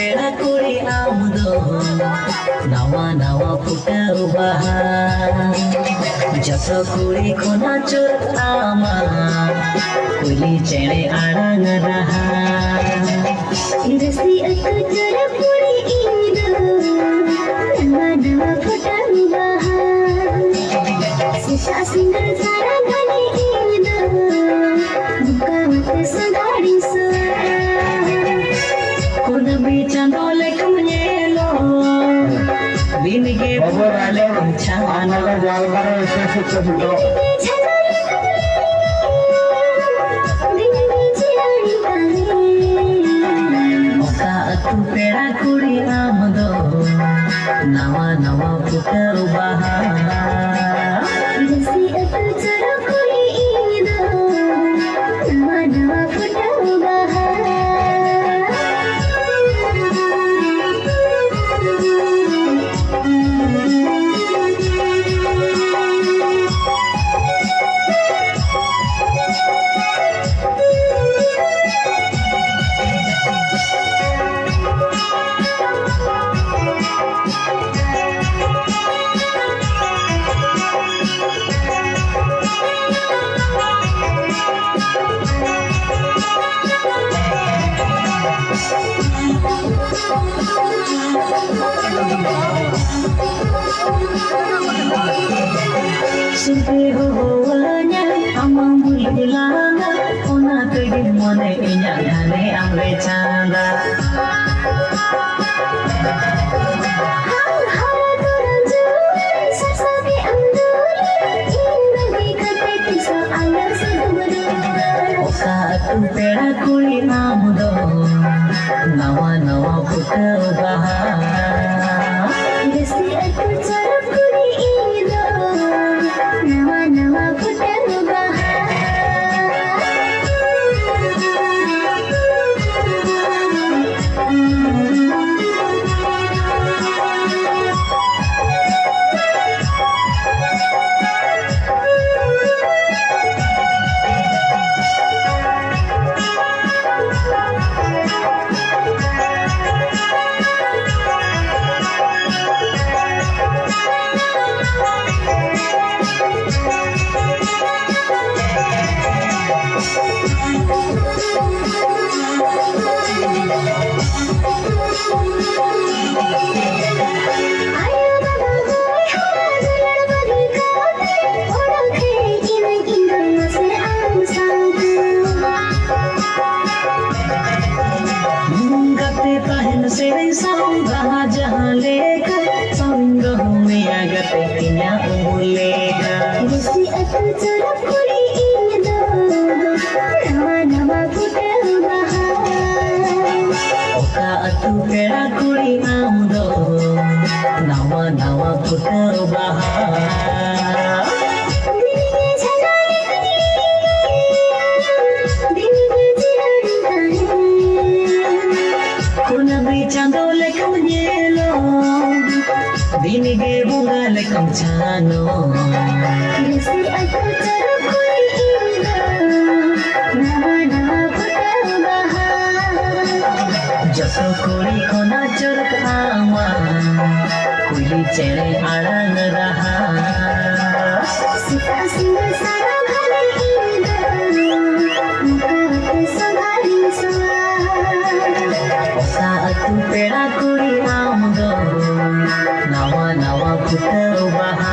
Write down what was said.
पेड़ा कुड़ी आमदो नवा नवा फुटाव बाहा जतो कुड़ी खोना चोर आमा कुली चेड़े आड़ांग रहा रसी अतु चोर कुड़ी इंदो नवा नवा फुटाव बाहा सिसा सिंगर सारा घने इंदो बुकावत सगाड़ी सो kuna bichando lekam nyelo binige borale chana oka atu pera kuri amdo nawa nawa putar baha रसी अतु चोर कुड़ी इंदो नवा नवा फुटाव बाहा Supi huwanya amang bulbulana ona tegi mone inya dhane amre chanda oka atu pera kuri amdo nawa nawa putar baha रसी अतु चोर कुड़ी इंदो नवा नवा फुटाव बाहा गते पहन से साउं जहाँ जहाँ लेकर साउंग में गते किन्या उलेगा रसी अतु चोर कुड़ी इंदो नवा नवा फुटाव बाहा oka atu pera kuri amdo nawa nawa putar baha kuna bichando lekam nyelo binige borale chano रसी अतु चोर कुड़ी इंदो नवा नवा फुटाव बाहा जतो कुड़ी खोना चोर आमा कुली चेड़े आड़ांग रहा सिसा सिंगर सारा घने इंदो बुकावत सगाड़ी सो oka atu pera kuri amdo nawa nawa putar baha